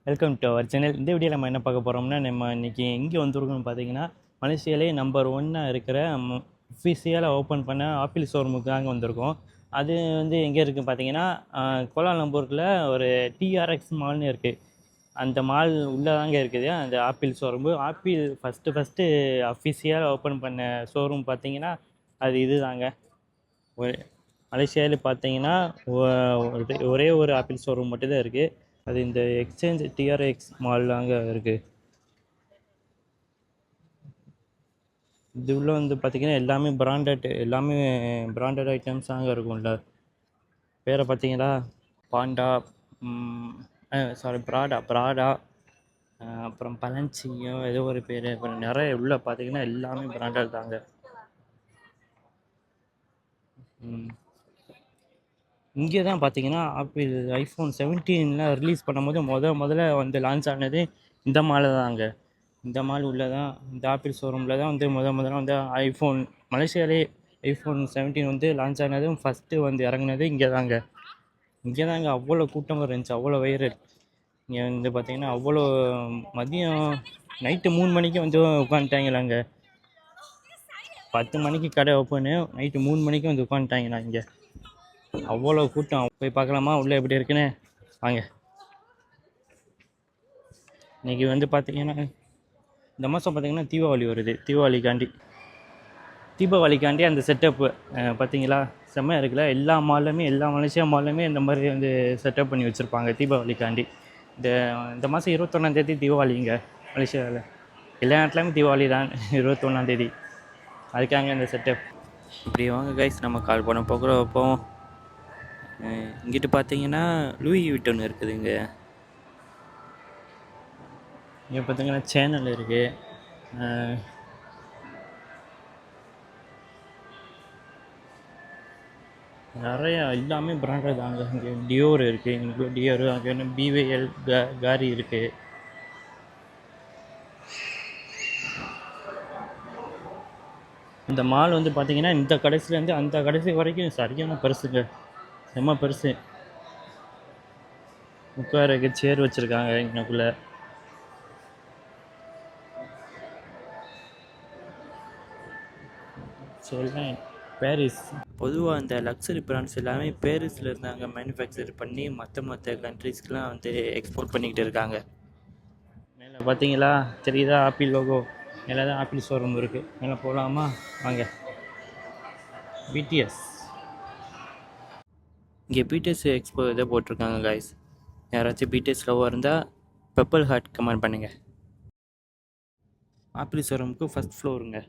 Welcome to our channel. இந்த video நம்ம என்ன பார்க்க போகிறோம்னா, நம்ம இன்றைக்கி எங்கே வந்திருக்கோம்னு பார்த்தீங்கன்னா, மலேசியாவிலே நம்பர் 1 இருக்கிற அஃபிஷியலாக ஓப்பன் பண்ண ஆப்பிள் ஷோரூமுக்கு தாங்க வந்திருக்கோம். அது வந்து எங்கே இருக்குதுன்னு பார்த்தீங்கன்னா, கோலாலம்பூரில் ஒரு டிஆர்எக்ஸ் மால்னு இருக்குது. அந்த மால் உள்ளே தாங்க இருக்குது அந்த ஆப்பிள் ஷோரூமு. ஆப்பிள் ஃபஸ்ட்டு அஃபிஷியலாக ஓப்பன் பண்ண ஷோரூம் பார்த்தீங்கன்னா, அது இது தாங்க. மலேசியாவில் பார்த்தீங்கன்னா ஒரே ஒரு ஆப்பிள் ஷோரூம் மட்டும்தான் இருக்குது. அது இந்த எக்ஸ்சேஞ்ச் டிஆர்எக்ஸ் மால் அங்கே இருக்குது. இது உள்ள வந்து பார்த்திங்கன்னா எல்லாமே பிராண்டட் ஐட்டம்ஸ் அங்கே இருக்கும்ல. பேரை பார்த்தீங்களா, பாண்டா, ப்ராடா, அப்புறம் பலன்சியோ ஏதோ ஒரு பேர். அப்புறம் நிறைய உள்ள பார்த்தீங்கன்னா எல்லாமே பிராண்டட் தாங்க. இங்கே தான் பார்த்தீங்கன்னா ஆப்பிள் ஐஃபோன் 17 ரிலீஸ் பண்ணும்போது முதல்ல வந்து லான்ச் ஆனது இந்த மாலில் தாங்க. இந்த மால் உள்ள தான், இந்த ஆப்பிள் ஷோரூமில் தான் வந்து முதல்ல வந்து மலேசியாவிலே ஐஃபோன் 17 வந்து லான்ச் ஆனதும் ஃபஸ்ட்டு வந்து இறங்குனது இங்கே தாங்க. அவ்வளோ கூட்டம் இருந்துச்சு, அவ்வளோ வைரல். இங்கே வந்து பார்த்திங்கன்னா அவ்வளோ மதியம் நைட்டு 3 மணிக்கு வந்து உட்காந்துட்டாங்களாங்க. 10 மணிக்கு கடை ஓப்பனு, நைட்டு 3 மணிக்கு வந்து உட்காந்துட்டாங்கண்ணா. இங்கே அவ்வளோ கூட்டம். போய் பார்க்கலாமா உள்ளே எப்படி இருக்குன்னு? வாங்க. இன்றைக்கி வந்து பார்த்திங்கன்னா இந்த மாதம் பார்த்திங்கன்னா தீபாவளி வருது. தீபாவளிக்காண்டி அந்த செட்டப்பு பார்த்திங்களா, செம்மையாக இருக்குல்ல. எல்லா மலேசியா மால்லையுமே இந்த மாதிரி வந்து செட்டப் பண்ணி வச்சுருப்பாங்க தீபாவளிக்காண்டி. இந்த மாதம் 21 தீபாவளிங்க மலேசியாவில். எல்லா இடத்துலையுமே தீபாவளி தான் 21 அதுக்காக இந்த செட்டப். இப்படி வாங்க கைஸ், நம்ம கால் பண்ண போகிறப்போ இங்கிட்டு பார்த்தீங்கன்னா லூயி விட்டோன்னு இருக்குதுங்க. இங்கே பார்த்தீங்கன்னா சேனல் இருக்குது. நிறையா எல்லாமே பிராண்டட் தாங்க. இங்கே டியோர் இருக்குது, இங்கே டியோரு, அங்கே என்ன பிவேஎல் காரி இருக்குது. இந்த மால் வந்து பார்த்திங்கன்னா இந்த கடைசிலேருந்து அந்த கடைசி வரைக்கும் சரியான பெருசுங்க, செம்ம பெருசு. உட்காரக்கு சேர் வச்சுருக்காங்க இங்கக்குள்ளே. சொல்லலாம் பாரிஸ். பொதுவாக இந்த லக்ஸரி பிராண்ட்ஸ் எல்லாமே பாரிஸில் இருந்தாங்க மேனுஃபேக்சர் பண்ணி மற்ற கண்ட்ரீஸ்க்கெலாம் வந்து எக்ஸ்போர்ட் பண்ணிக்கிட்டு இருக்காங்க. மேலே பார்த்தீங்களா தெரியுதா ஆப்பிள் லோகோ? மேலே தான் ஆப்பிள் ஷோரூம் இருக்குது. மேலே போகலாமா வாங்க. பிடிஎஸ் இங்கே பிடிஎஸ் எக்ஸ்போ இதை போட்டிருக்காங்க கைஸ். யாராச்சும் பிடிஎஸ் லவ்வாக இருந்தால் பெப்பல் ஹார்ட் கமெண்ட் பண்ணுங்கள். ஆப்பிள் ஷோரூமுக்கு ஃபஸ்ட் ஃப்ளோருங்க.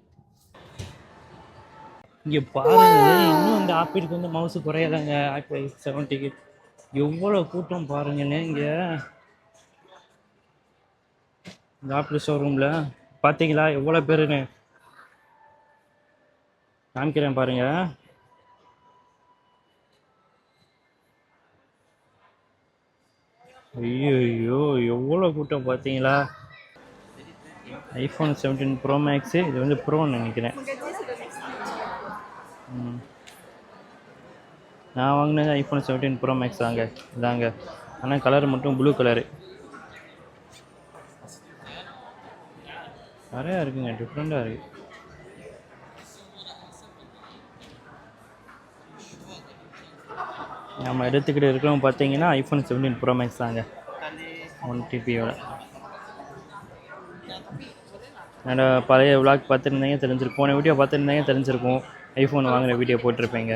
இங்கே பாருங்க, இன்னும் இந்த ஆப்பிளுக்கு வந்து மவுசு குறையாதாங்க. ஆப்பிள் 70 எவ்வளோ கூட்டம் பாருங்கன்னு. இங்கே இந்த ஆப்பிள் ஷோரூமில் பார்த்தீங்களா எவ்வளோ பேருன்னு காமிக்கிறேன் பாருங்கள். ஐயோ எவ்வளோ கூட்டம் பார்த்தீங்களா. ஐஃபோன் 17 ப்ரோ மேக்ஸு, இது வந்து ப்ரோன்னு நினைக்கிறேன். நான் வாங்கினது ஐஃபோன் 17 ப்ரோ மேக்ஸ் இதாங்க. ஆனால் கலர் மட்டும் ப்ளூ கலரு. நிறையா இருக்குங்க, டிஃப்ரெண்ட்டாக இருக்குது. நம்ம எடுத்துக்கிட்டு இருக்கிறவங்க பார்த்தீங்கன்னா ஐஃபோன் 17 ப்ரோ மேக்ஸ் தாங்க, 1 TBயோட. என்னோட பழைய விளாக் பார்த்துருந்தீங்க தெரிஞ்சிருக்கும், போன வீடியோ பார்த்துருந்தீங்க தெரிஞ்சிருக்கும். ஐஃபோன் வாங்குகிற வீடியோ போட்டிருப்பேங்க.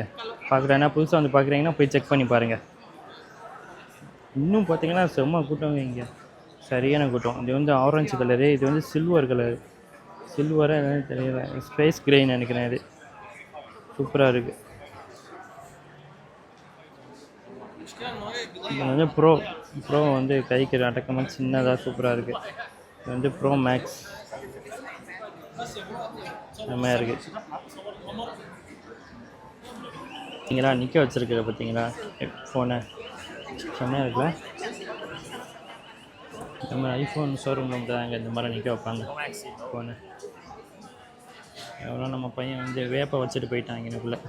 பார்க்குறேன்னா புதுசாக வந்து பார்க்குறீங்கன்னா போய் செக் பண்ணி பாருங்கள். இன்னும் பார்த்தீங்கன்னா செம்ம கூட்டம் இங்கே, சரியான கூட்டம். இது வந்து ஆரஞ்சு கலரு, இது வந்து சில்வர் கலரு, சில்வராக என்னன்னு தெரியல, ஸ்பேஸ் கிரேன்னு நினைக்கிறேன். இது சூப்பராக இருக்குது. இது வந்து ப்ரோ வந்து கைக்கு அடக்கமாக சின்னதாக சூப்பராக இருக்குது. இது வந்து ப்ரோ மேக்ஸ் செம்மையாக இருக்குது. பார்த்தீங்களா நிற்க வச்சுருக்கிற, பார்த்தீங்களா ஃபோனை, செம்மையாக இருக்குல்ல. நம்ம ஐஃபோன் ஷோரூம் தாங்க இந்த மாதிரி நிற்க வைப்பாங்க ஃபோனு. எவ்வளோ நம்ம பையன் வந்து வேப்பை வச்சுட்டு போயிட்டாங்க எனக்குள்ளே.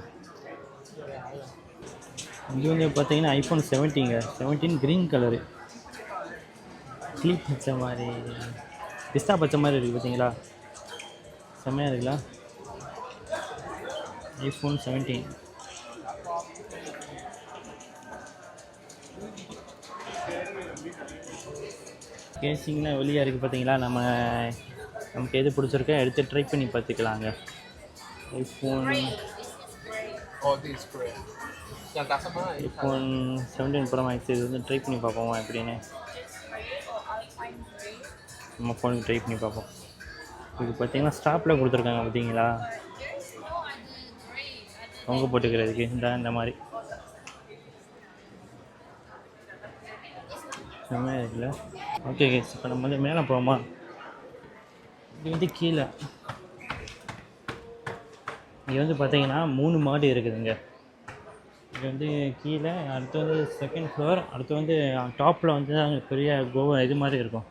இது வந்து பார்த்தீங்கன்னா ஐஃபோன் 17 க்ரீன் கலரு. கிளி பச்சை மாதிரி, பிஸ்தா பச்சை மாதிரி இருக்குது பார்த்தீங்களா, செம்மையாக இருக்குல்ல. ஐஃபோன் 17 கேசிங்லாம் வெளியாக இருக்குது பார்த்தீங்களா. நமக்கு எது பிடிச்சிருக்கோ எடுத்து ட்ரை பண்ணி பார்த்துக்கலாங்க. ஐஃபோன் ஐஃபோன் 17 ப்ரோ மேக்ஸ் இது வந்து ட்ரை பண்ணி பார்ப்போம் எப்படின்னு. நம்ம ஃபோனுக்கு ட்ரை பண்ணி பார்ப்போம். இது பார்த்தீங்கன்னா ஸ்டாப்பில் கொடுத்துருக்காங்க பார்த்தீங்களா, தொங்க போட்டுக்கிறதுக்கு இந்த மாதிரி செம்மையாக இருக்குல்ல. ஓகே கேஸ், இப்போ நம்ம வந்து மேலே போவோமா. இது வந்து கீழே இங்கே வந்து பார்த்தீங்கன்னா 3 மாடி இருக்குதுங்க. இது வந்து கீழே, அடுத்து வந்து செகண்ட் ஃப்ளோர், அடுத்து வந்து டாப்பில் வந்து அங்கே பெரிய இது மாதிரி இருக்கும்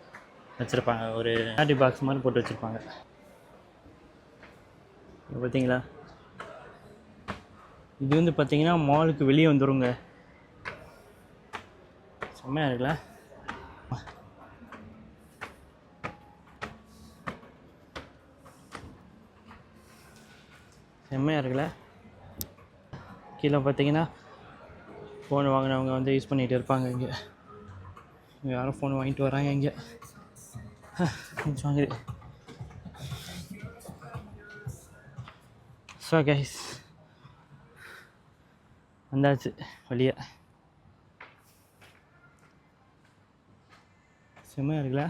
வச்சுருப்பாங்க, ஒரு ஆடி பாக்ஸ் மாதிரி போட்டு வச்சுருப்பாங்க. பார்த்தீங்களா, இது வந்து பார்த்தீங்கன்னா மாலுக்கு வெளியே வந்துடுங்க. செம்மையாக இருக்குல்ல. செம்மையாக இருக்குல்ல. கீழே பார்த்தீங்கன்னா ஃபோன் வாங்கினவங்க வந்து யூஸ் பண்ணிகிட்டு இருப்பாங்க. இங்கே யாரும் ஃபோன் வாங்கிட்டு வராங்க. இங்கே வாங்குது. ஸோ கைஸ், வந்தாச்சு வெளியே. செம்மையாக இருக்குல்ல.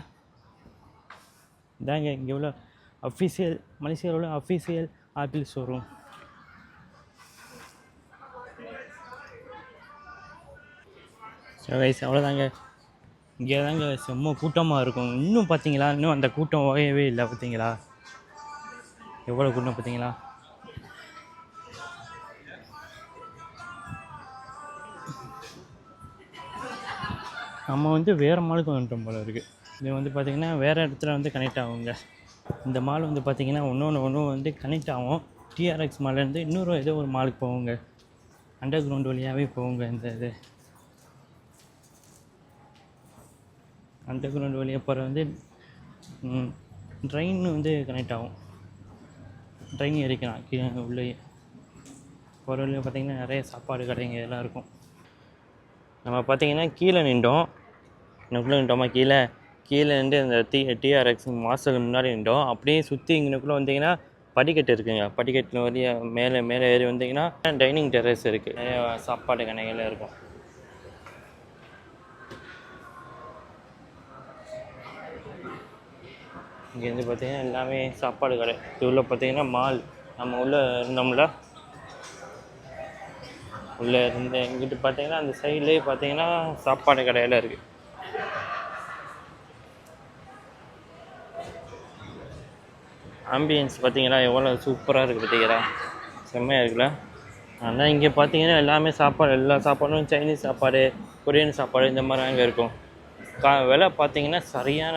இதாங்க இங்கே உள்ள அஃபீஷியல், மலேசியாவில் உள்ள official apple showroom. So guys, அவ்வளோதாங்க. இங்கே தாங்க செம்ம கூட்டமாக இருக்கும். இன்னும் பார்த்தீங்களா, இன்னும் அந்த கூட்டம் ஓயவே இல்லை. பார்த்தீங்களா எவ்வளோ கூட்டம் பார்த்தீங்களா. நம்ம வந்து வேறு மாலுக்கு வந்துட்டோம் போல இருக்குது. இது வந்து பார்த்திங்கன்னா வேறு இடத்துல வந்து கனெக்ட் ஆகுங்க. இந்த மால் வந்து பார்த்திங்கன்னா ஒன்று வந்து கனெக்ட் ஆகும். டிஆர்எக்ஸ் மால்லேருந்து இன்னொரு ஏதோ ஒரு மாலுக்கு போவோங்க. அண்டர் கிரவுண்ட் வழியாகவே போவோங்க. இது அண்டர் கிரவுண்ட் வழியாக போகிற வந்து ட்ரெயின் வந்து கனெக்ட் ஆகும். ட்ரெயின் ஏறிக்கலாம் கீழே உள்ளே போகிற வழியாக. பார்த்திங்கன்னா நிறைய சாப்பாடு கடைங்க இதெல்லாம் இருக்கும். நம்ம பார்த்திங்கன்னா கீழே நின்றோம். இன்னுக்குள்ளே நின்றோமா, கீழே நின்று அந்த டிஆர்எக்ஸ் மாஸ்டருக்கு முன்னாடி நின்றோம். அப்படியே சுற்றி இங்கனுக்குள்ளே வந்தீங்கன்னா படிக்கட்டு இருக்குங்க. படிக்கட்டு வழியாக மேலே ஏறி வந்தீங்கன்னா டைனிங் டெரஸ் இருக்குது. நிறைய சாப்பாடு கடைகள் இருக்கும். இங்கேருந்து பார்த்தீங்கன்னா எல்லாமே சாப்பாடு கடை. இது உள்ள பார்த்தீங்கன்னா மால். நம்ம உள்ளே இருந்தோம்ல, உள்ளே இருந்து இங்கிட்டு பார்த்தீங்கன்னா அந்த சைட்லேயே பார்த்தீங்கன்னா சாப்பாடு கடையெல்லாம் இருக்குது. ஆம்பியன்ஸ் பார்த்தீங்களா எவ்வளோ சூப்பராக இருக்குது. பார்த்தீங்களா செம்மையாக இருக்குல்ல. ஆனால் இங்கே பார்த்தீங்கன்னா எல்லாமே சாப்பாடு, எல்லா சாப்பாடும் சைனீஸ் சாப்பாடு, கொரியன் சாப்பாடு இந்த மாதிரி அங்கே இருக்கும். விலை பார்த்தீங்கன்னா சரியான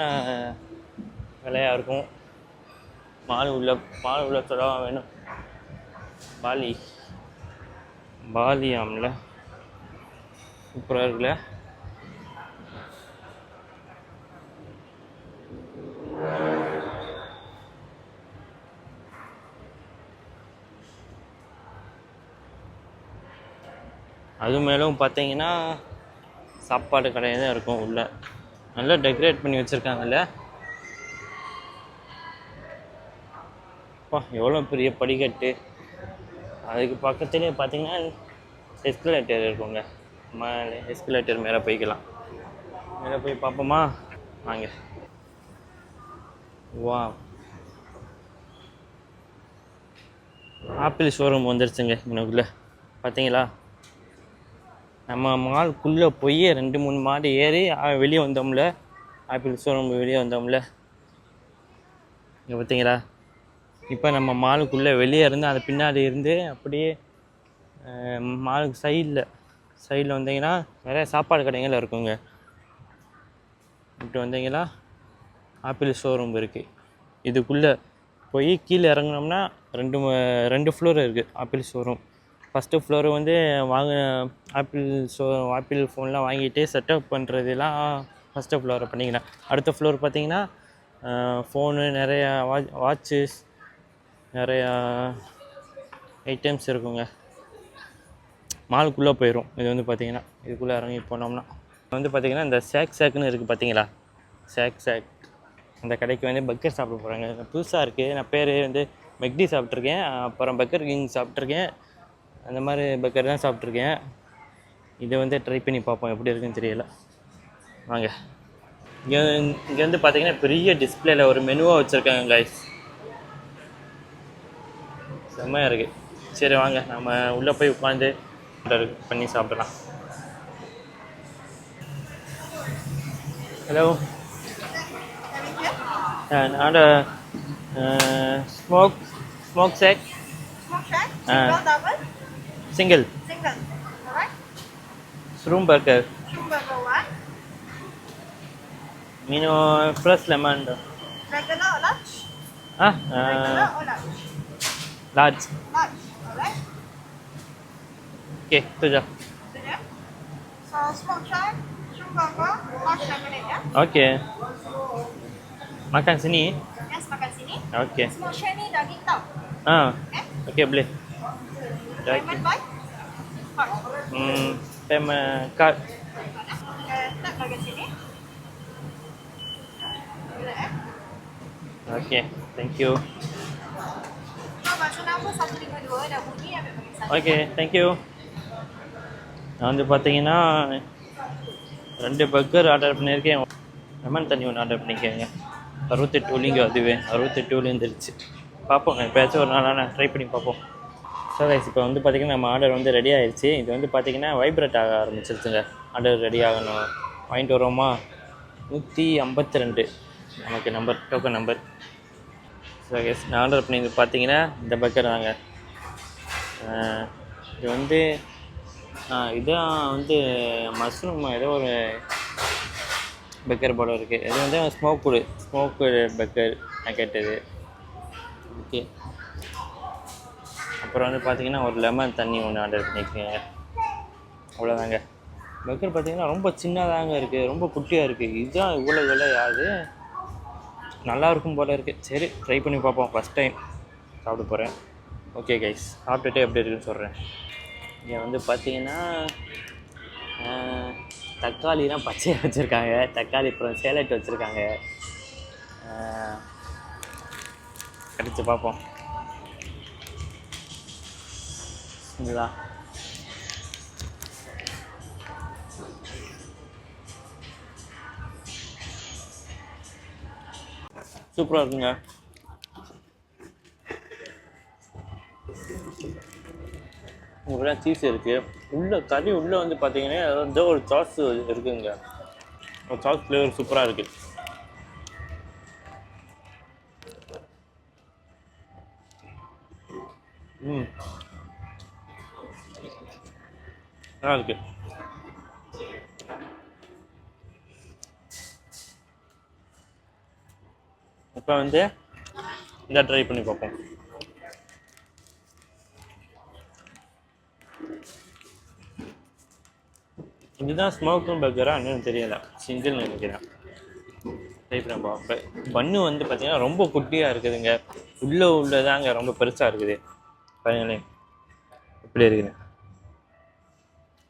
விலையாக இருக்கும். மால் உள்ள சொல்ல வேணும். பாலியாம்ல சூப்பராக இருக்குல்ல. அது மேலும் பார்த்தீங்கன்னா சாப்பாடு கடையாக தான் இருக்கும். உள்ள நல்லா டெக்கரேட் பண்ணி வச்சுருக்காங்கல்ல. எவ்வளோ பெரிய படிக்கட்டு. அதுக்கு பக்கத்துலேயே பார்த்தீங்கன்னா எஸ்கலேட்டர் இருக்குங்க. எஸ்கலேட்டர் மேலே போய்க்கலாம். மேலே போய் பார்ப்போமா வாங்க. வா, ஆப்பிள் ஷோரூம் வந்துருச்சுங்க இன்னுக்குள்ளே. பார்த்தீங்களா, நம்ம மால்குள்ளே போய் 2-3 மாடி ஏறி வெளியே வந்தோம்ல, ஆப்பிள் ஷோரூம் வெளியே வந்தோம்ல. இங்கே பார்த்தீங்களா, இப்போ நம்ம மாலுக்குள்ளே வெளியே இருந்து அது பின்னாடி இருந்து அப்படியே மாலுக்கு சைடில் வந்தீங்கன்னா நிறைய சாப்பாடு கடைகள் இருக்குங்க. இப்படி வந்தீங்களா ஆப்பிள் ஷோரூம் இருக்குது. இதுக்குள்ளே போய் கீழே இறங்கினோம்னா 2 ஃப்ளோர் இருக்குது ஆப்பிள் ஷோரூம். ஃபஸ்ட்டு ஃப்ளோரு வந்து ஆப்பிள் ஃபோன்லாம் வாங்கிட்டு செட்டப் பண்ணுறதுலாம் ஃபஸ்ட்டு ஃப்ளோரை பண்ணிக்கலாம். அடுத்த ஃப்ளோர் பார்த்தீங்கன்னா ஃபோனு, நிறையா வாட்சஸ், நிறையா ஐட்டம்ஸ் இருக்குங்க. மாலுக்குள்ளே போயிடும். இது வந்து பார்த்திங்கன்னா இதுக்குள்ளே இறங்கி போனோம்னா வந்து பார்த்திங்கன்னா இந்த சேக்குன்னு இருக்குது பார்த்தீங்களா, சேக் அந்த கடைக்கு வந்து பர்கர் சாப்பிட போகிறாங்க. புதுசாக இருக்குது. நான் பேர் வந்து மெக்டி சாப்பிட்ருக்கேன், அப்புறம் பர்கர் கிங் சாப்பிட்ருக்கேன். அந்த மாதிரி பர்கர் தான் சாப்பிட்ருக்கேன். இதை வந்து ட்ரை பண்ணி பார்ப்போம் எப்படி இருக்குன்னு தெரியல. வாங்க. இங்கே வந்து பார்த்திங்கன்னா பெரிய டிஸ்பிளேல ஒரு மெனுவாக வச்சுருக்காங்க கைஸ். செம்மையாக இருக்குது. சரி வாங்க நம்ம உள்ளே போய் உட்காந்து ஆர்டர் பண்ணி சாப்பிடலாம். ஹலோ, ஆர்டர் ஸ்மோக் ஷேக். Single, double? Single. Single. Alright. Shroom burger. Shroom burger one. மீனு fresh lemon. Regular or large? Regular or large? Large. Large. Alright. Okay तुझा. So smoke shack, shroom burger, large lemonade, yeah? Oke. Makan sini. Yes, makan sini. Oke. Smoke shack ni daging tau. Okay. Oke, boleh. Payment by? Card. Payment card. Tap bagian sini. Boleh, Oke, thank you. So bahasa nama 152 dah bunyi, ambil bagi saya. Okay, thank you. நான் வந்து பார்த்தீங்கன்னா 2 burger order பண்ணியிருக்கேன். Lemon தண்ணி ஒன்று order பண்ணிக்கோங்க. 68 உள்ளிங்க, அதுவே 68 விழுந்துருச்சு. பார்ப்போம், எப்போயாச்சும் ஒரு நாளாக நான் ட்ரை பண்ணி பார்ப்போம். ஸோ கைஸ், இப்போ வந்து பார்த்திங்கன்னா நம்ம ஆர்டர் வந்து ரெடி ஆகிடுச்சு. இது வந்து பார்த்திங்கன்னா வைப்ரேட் ஆக ஆரம்பிச்சிருச்சுங்க. ஆர்டர் ரெடி ஆகணும். வாங்கிட்டு வருவோமா? 152 நமக்கு number, token number. So guys, நான் ஆர்டர் பண்ணி பார்த்தீங்கன்னா இந்த பர்கர் தாங்க. இது வந்து இதான் வந்து மஷ்ரூம் ஏதோ ஒரு பர்கர் போல இருக்குது. இது வந்து ஸ்மோக்கு பர்கர் நான் கேட்டது. ஓகே, அப்புறம் வந்து பார்த்திங்கன்னா ஒரு லெமன் தண்ணி ஒன்று ஆர்டர் பண்ணியிருக்கேங்க. அவ்வளோதாங்க. பர்கர் பார்த்திங்கன்னா ரொம்ப சின்னதாங்க இருக்குது, ரொம்ப குட்டியாக இருக்குது. இதுதான் இவ்வளோ விலை ஆகுது. நல்லாயிருக்கும் போல் இருக்குது. சரி, ட்ரை பண்ணி பார்ப்போம். ஃபஸ்ட் டைம் சாப்பிட போகிறேன். ஓகே கைஸ், சாப்பிட்டுட்டு எப்படி இருக்குன்னு சொல்கிறேன். இங்கே வந்து பார்த்தீங்கன்னா தக்காளிலாம் பச்சையாக வச்சுருக்காங்க. தக்காளி அப்புறம் சேலட் வச்சுருக்காங்க. கடிச்சு பார்ப்போம். இதுதான் சூப்பராக இருக்குங்க. உங்களோட சீஸ் இருக்குது. கறி உள்ளே வந்து பார்த்தீங்கன்னா ஏதோ ஒரு சாஸ் இருக்குதுங்க. ஒரு சாஸ் ஃப்ளேவர் சூப்பராக இருக்குது. நல்லா இருக்குது. இப்போ வந்து இதை ட்ரை பண்ணி பார்ப்போம். இதுதான் ஸ்மோக்கும் பர்கரா என்னன்னு தெரியல, சிங்கிள் நினைக்கிறேன். ட்ரை பண்ண பார்ப்பேன். பன்னு வந்து பார்த்தீங்கன்னா ரொம்ப குட்டியாக இருக்குதுங்க. உள்ளதாங்க ரொம்ப பெருசாக இருக்குது. பாருங்களேன் எப்படி இருக்குது.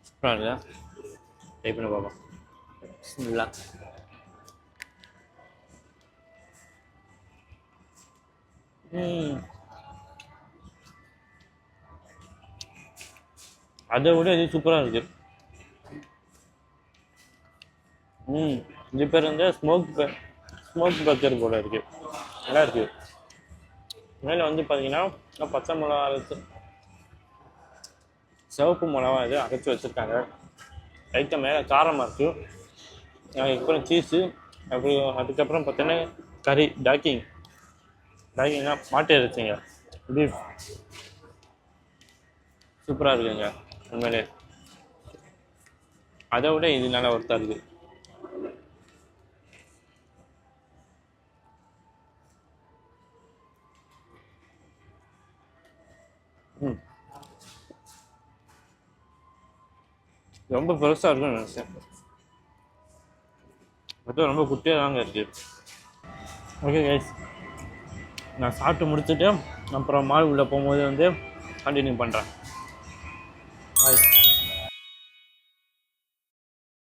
சூப்பராக இருக்குதா? ட்ரை பண்ணி பார்ப்போம். பிஸ்மில்லாஹ். அதை விட இது சூப்பராக இருக்குது. இது பேர் வந்து ஸ்மோக் பர்கர் போல இருக்குது. நல்லா இருக்குது. மேலே வந்து பார்த்தீங்கன்னா பச்சை மிளகா அரைச்சி, சிவப்பு மிளகா இது அரைச்சி வச்சுருக்காங்க. லைட்டாக மேலே காரமாக இருக்குது. அதுக்கப்புறம் சீஸு, அதுக்கப்புறம் பார்த்தீங்கன்னா கறி டாக்கிங்னா மாட்டு இறைச்சிங்க, பீஃப். சூப்பராக இருக்குங்க உண்மையிலே. அதை விட இது நல்லா ஒர்த்தாக இருக்குது. ரொம்ப பெருசாக இருக்குன்னு நினச்சேன். அது ரொம்ப குட்டியாக தாங்க இருக்குது. ஓகே கைஸ், நான் சாப்பிட்டு முடிச்சுட்டு அப்புறம் மால் உள்ளே போகும்போது வந்து கண்டினியூ பண்ணுறேன். பாய்.